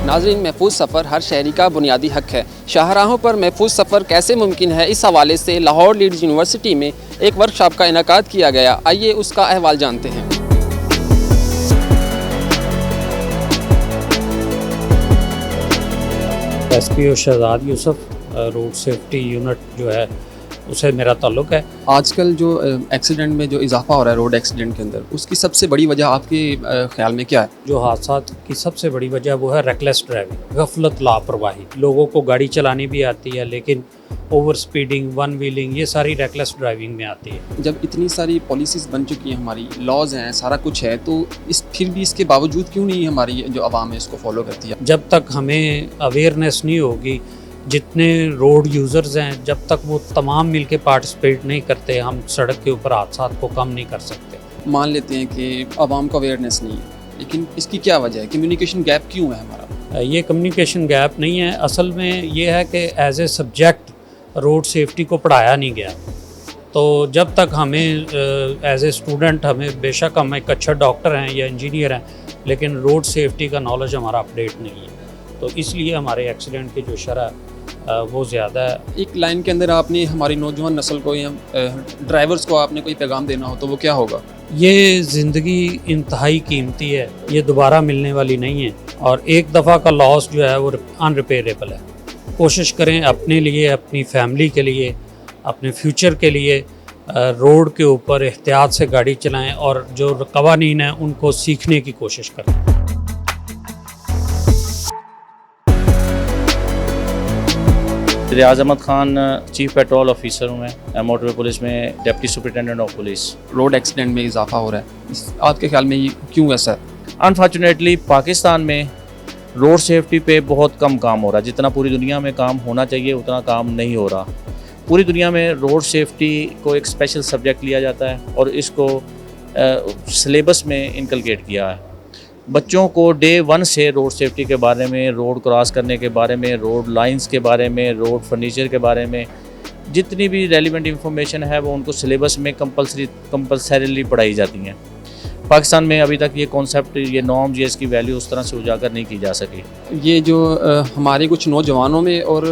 ناظرین، محفوظ سفر ہر شہری کا بنیادی حق ہے۔ شاہراہوں پر محفوظ سفر کیسے ممکن ہے، اس حوالے سے لاہور لیڈز یونیورسٹی میں ایک ورکشاپ کا انعقاد کیا گیا۔ آئیے اس کا احوال جانتے ہیں۔ ایس پی او شہزاد یوسف، روڈ سیفٹی یونٹ جو ہے اسے میرا تعلق ہے۔ آج کل جو ایکسیڈنٹ میں جو اضافہ ہو رہا ہے روڈ ایکسیڈنٹ کے اندر، اس کی سب سے بڑی وجہ آپ کے خیال میں کیا ہے؟ جو حادثات کی سب سے بڑی وجہ وہ ہے ریکلیس ڈرائیونگ، غفلت، لاپرواہی۔ لوگوں کو گاڑی چلانی بھی آتی ہے لیکن اوور سپیڈنگ، ون ویلنگ، یہ ساری ریکلیس ڈرائیونگ میں آتی ہے۔ جب اتنی ساری پالیسیز بن چکی ہیں، ہماری لاز ہیں، سارا کچھ ہے، تو پھر بھی اس کے باوجود کیوں نہیں ہماری جو عوام ہے اس کو فالو کرتی ہے؟ جب تک ہمیں اویئرنیس نہیں ہوگی، جتنے روڈ یوزرز ہیں جب تک وہ تمام مل کے پارٹیسپیٹ نہیں کرتے، ہم سڑک کے اوپر حادثات کو کم نہیں کر سکتے۔ مان لیتے ہیں کہ عوام کو اویئرنیس نہیں ہے، لیکن اس کی کیا وجہ ہے؟ کمیونیکیشن گیپ کیوں ہے ہمارا؟ یہ کمیونیکیشن گیپ نہیں ہے، اصل میں یہ ہے کہ as a subject road safety کو پڑھایا نہیں گیا۔ تو جب تک ہمیں ایز اے اسٹوڈنٹ، ہمیں بے شک ہم ایک اچھا ڈاکٹر ہیں یا انجینئر ہیں، لیکن روڈ سیفٹی کا نالج ہمارا اپڈیٹ نہیں ہے، تو اس لیے ہمارے ایکسیڈنٹ کی جو شرح وہ زیادہ ہے۔ ایک لائن کے اندر آپ نے ہماری نوجوان نسل کو یا ڈرائیورز کو آپ نے کوئی پیغام دینا ہو تو وہ کیا ہوگا؟ یہ زندگی انتہائی قیمتی ہے، یہ دوبارہ ملنے والی نہیں ہے، اور ایک دفعہ کا لاس جو ہے وہ ان ریپیریبل ہے۔ کوشش کریں اپنے لیے، اپنی فیملی کے لیے، اپنے فیوچر کے لیے روڈ کے اوپر احتیاط سے گاڑی چلائیں، اور جو قوانین ہیں ان کو سیکھنے کی کوشش کریں۔ Riaz Ahmed Khan, chief patrol officer ہوں میں موٹر پولیس میں، deputy superintendent of police. Road accident میں اضافہ ہو رہا ہے، آپ کے خیال میں یہ کیوں ایسا ہے؟ انفارچونیٹلی پاکستان میں روڈ سیفٹی پہ بہت کم کام ہو رہا ہے، جتنا پوری دنیا میں کام ہونا چاہیے اتنا کام نہیں ہو رہا۔ پوری دنیا میں روڈ سیفٹی کو ایک اسپیشل سبجیکٹ لیا جاتا ہے اور اس کو سلیبس میں انکلکیٹ کیا ہے۔ بچوں کو ڈے 1 سے روڈ سیفٹی کے بارے میں، روڈ کراس کرنے کے بارے میں، روڈ لائنز کے بارے میں، روڈ فرنیچر کے بارے میں جتنی بھی ریلیونٹ انفارمیشن ہے وہ ان کو سلیبس میں کمپلسریلی پڑھائی جاتی ہیں۔ پاکستان میں ابھی تک یہ کانسیپٹ، یہ نارمز، یہ اس کی ویلیو اس طرح سے اجاگر نہیں کی جا سکی۔ یہ جو ہمارے کچھ نوجوانوں میں اور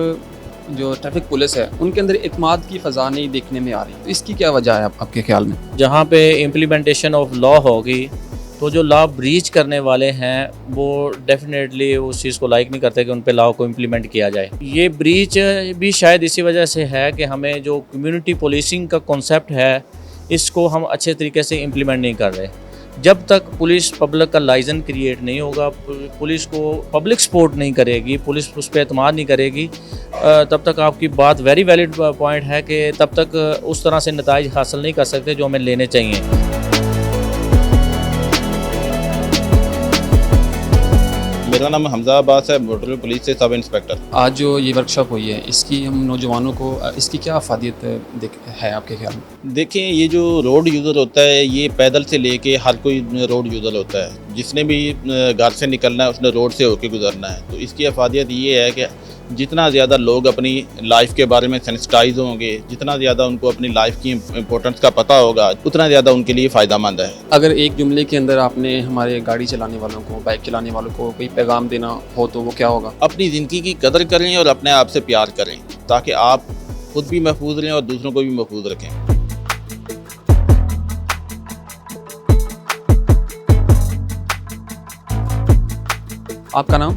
جو ٹریفک پولیس ہے ان کے اندر اعتماد کی فضا نہیں دیکھنے میں آ رہی، تو اس کی کیا وجہ ہے آپ کے خیال میں؟ جہاں پہ امپلیمنٹیشن آف لا ہوگی تو جو لا بریچ کرنے والے ہیں وہ ڈیفینیٹلی اس چیز کو لائک نہیں کرتے کہ ان پہ لا کو امپلیمنٹ کیا جائے۔ یہ بریچ بھی شاید اسی وجہ سے ہے کہ ہمیں جو کمیونٹی پولیسنگ کا کانسیپٹ ہے اس کو ہم اچھے طریقے سے امپلیمنٹ نہیں کر رہے۔ جب تک پولیس پبلک کا لائزن کریٹ نہیں ہوگا، پولیس کو پبلک سپورٹ نہیں کرے گی، پولیس اس پہ اعتماد نہیں کرے گی، تب تک آپ کی بات ویری ویلڈ پوائنٹ ہے کہ تب تک اس طرح سے نتائج حاصل نہیں کر سکتے جو ہمیں لینے چاہیے۔ میرا نام حمزہ عباس ہے، موٹر پولیس سے سب انسپیکٹر۔ آج جو یہ ورکشاپ ہوئی ہے اس کی ہم نوجوانوں کو اس کی کیا افادیت ہے آپ کے خیال میں؟ دیکھیں، یہ جو روڈ یوزر ہوتا ہے یہ پیدل سے لے کے ہر کوئی روڈ یوزر ہوتا ہے، جس نے بھی گھر سے نکلنا ہے اس نے روڈ سے ہو کے گزرنا ہے۔ تو اس کی افادیت یہ ہے کہ جتنا زیادہ لوگ اپنی لائف کے بارے میں سینسٹائز ہوں گے، جتنا زیادہ ان کو اپنی لائف کی امپورٹنس کا پتہ ہوگا، اتنا زیادہ ان کے لیے فائدہ مند ہے۔ اگر ایک جملے کے اندر آپ نے ہمارے گاڑی چلانے والوں کو، بائک چلانے والوں کو کوئی پیغام دینا ہو تو وہ کیا ہوگا؟ اپنی زندگی کی قدر کریں اور اپنے آپ سے پیار کریں تاکہ آپ خود بھی محفوظ رہیں اور دوسروں کو بھی محفوظ رکھیں۔ آپ کا نام؟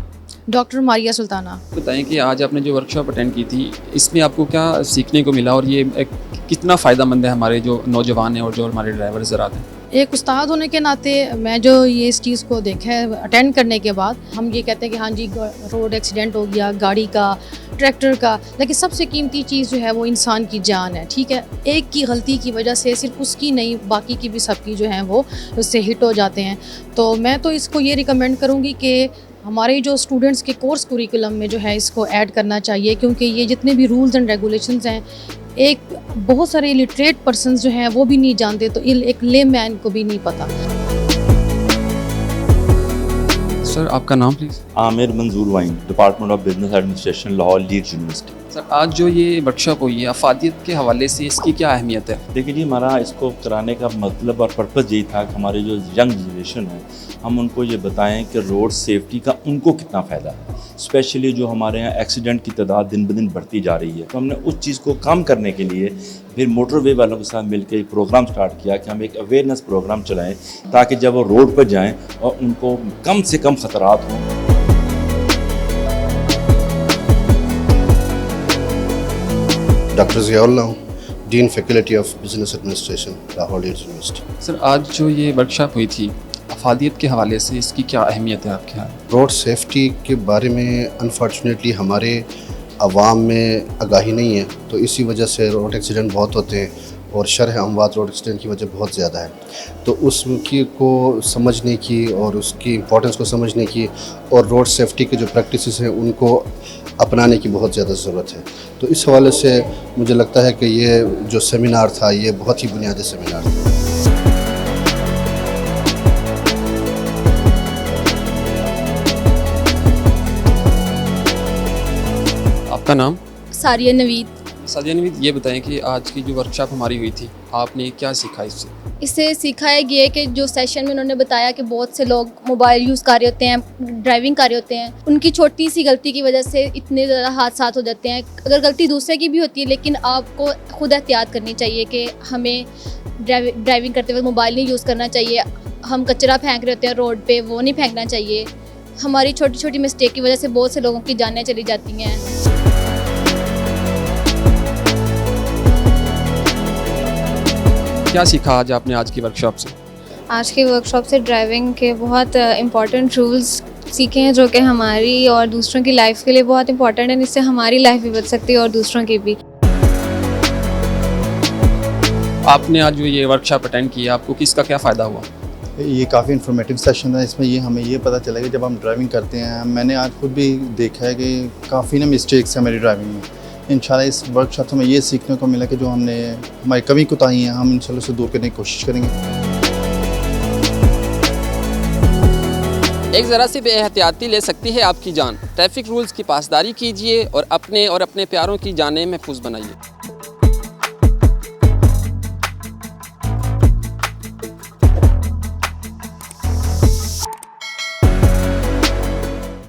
ڈاکٹر ماریہ سلطانہ۔ بتائیں کہ آج آپ نے جو ورکشاپ اٹینڈ کی تھی اس میں آپ کو کیا سیکھنے کو ملا، اور یہ کتنا فائدہ مند ہے ہمارے جو نوجوان ہیں اور جو ہمارے ڈرائیور حضرات ہیں؟ ایک استاد ہونے کے ناطے میں جو یہ اس چیز کو دیکھا ہے اٹینڈ کرنے کے بعد، ہم یہ کہتے ہیں کہ ہاں جی روڈ ایکسیڈنٹ ہو گیا، گاڑی کا، ٹریکٹر کا، لیکن سب سے قیمتی چیز جو ہے وہ انسان کی جان ہے۔ ٹھیک ہے، ایک کی غلطی کی وجہ سے صرف اس کی نہیں، باقی کی بھی سب کی جو ہیں وہ اس سے ہٹ ہو جاتے ہیں۔ تو میں تو اس کو یہ ریکمینڈ کروں گی کہ ہمارے جو اسٹوڈنٹس کے کورس کوریکولم میں جو ہے اس کو ایڈ کرنا چاہیے، کیونکہ یہ جتنے بھی رولز اینڈ ریگولیشنز ہیں ایک بہت سارے لٹریٹ پرسنز جو ہیں وہ بھی نہیں جانتے، تو ایک لے مین کو بھی نہیں پتہ۔ سر آپ کا نام پلیز؟ عامر منظور وائن، department of business administration, Lahore Leeds university. Sir آج جو یہ ورکشاپ ہوئی ہے افادیت کے حوالے سے اس کی کیا اہمیت ہے؟ دیکھیے جی، ہمارا اس کو کرانے کا مطلب اور پرپز یہی تھا کہ ہماری جو ینگ جنریشن ہے ہم ان کو یہ بتائیں کہ روڈ سیفٹی کا ان کو کتنا فائدہ ہے، اسپیشلی جو ہمارے یہاں ایکسیڈنٹ کی تعداد دن بدن بڑھتی جا رہی ہے. تو ہم نے اس چیز کو کم کرنے کے لیے پھر موٹر وے والوں کے ساتھ مل کے ایک پروگرام سٹارٹ کیا کہ ہم ایک اویئرنیس پروگرام چلائیں تاکہ جب وہ روڈ پر جائیں اور ان کو کم سے کم خطرات ہوں. ڈاکٹر ضیاء اللہ ہوں، dean faculty of business administration, Lahore Leeds university. Sir آج جو یہ ورکشاپ ہوئی تھی افادیت کے حوالے سے اس کی کیا اہمیت ہے آپ کے یہاں؟ روڈ سیفٹی کے بارے میں انفارچونیٹلی ہمارے عوام میں آگاہی نہیں ہے، تو اسی وجہ سے روڈ ایکسیڈنٹ بہت ہوتے ہیں اور شرح اموات روڈ ایکسیڈنٹ کی وجہ بہت زیادہ ہے. تو اس کی کو سمجھنے کی اور اس کی امپورٹنس کو سمجھنے کی اور روڈ سیفٹی کے جو پریکٹسز ہیں ان کو اپنانے کی بہت زیادہ ضرورت ہے. تو اس حوالے سے مجھے لگتا ہے کہ یہ جو سیمینار تھا یہ بہت ہی بنیادی سیمینار تھا. آپ کا نام؟ ساریہ نوید. سادیہ نوید، یہ بتائیں کہ آج کی جو ورکشاپ ہماری ہوئی تھی آپ نے کیا سیکھا اس سے؟ اس سے سیکھا ہے یہ کہ جو سیشن میں انہوں نے بتایا کہ بہت سے لوگ موبائل یوز کر رہے ہوتے ہیں، ڈرائیونگ کر رہے ہوتے ہیں، ان کی چھوٹی سی غلطی کی وجہ سے اتنے زیادہ حادثات ہو جاتے ہیں. اگر غلطی دوسرے کی بھی ہوتی ہے لیکن آپ کو خود احتیاط کرنی چاہیے کہ ہمیں ڈرائیونگ کرتے وقت موبائل نہیں یوز کرنا چاہیے. ہم کچرا پھینک رہے ہوتے ہیں روڈ پہ، وہ نہیں پھینکنا چاہیے. ہماری چھوٹی چھوٹی مسٹیک کی وجہ سے بہت سے لوگوں کی جانیں چلی جاتی ہیں. کیا سیکھا آج آپ نے آج کی ورکشاپ سے؟ آج کی ورکشاپ سے ڈرائیونگ کے بہت امپورٹنٹ رولز سیکھے ہیں جو کہ ہماری اور دوسروں کی لائف کے لیے بہت امپورٹنٹ ہیں. اس سے ہماری لائف بھی بچ سکتی ہے اور دوسروں کی بھی. آپ نے آج جو یہ ورکشاپ اٹینڈ کی آپ کو کس کا کیا فائدہ ہوا؟ یہ کافی انفارمیٹیو سیشن ہے. اس میں ہمیں یہ پتہ چلا کہ جب ہم ڈرائیونگ کرتے ہیں، میں نے آج خود بھی دیکھا ہے کہ کافی مسٹیکس ہیں میری ڈرائیونگ میں. انشاءاللہ اس ورک شاپ سے ہمیں یہ سیکھنے کو ملا کہ جو ہم نے ہماری کمی کوتاہی ہیں ہم انشاءاللہ اسے دور کرنے کی کوشش کریں گے. ایک ذرا سی بے احتیاطی لے سکتی ہے آپ کی جان. ٹریفک رولز کی پاسداری کیجیے اور اپنے پیاروں کی جانیں محفوظ بنائیے.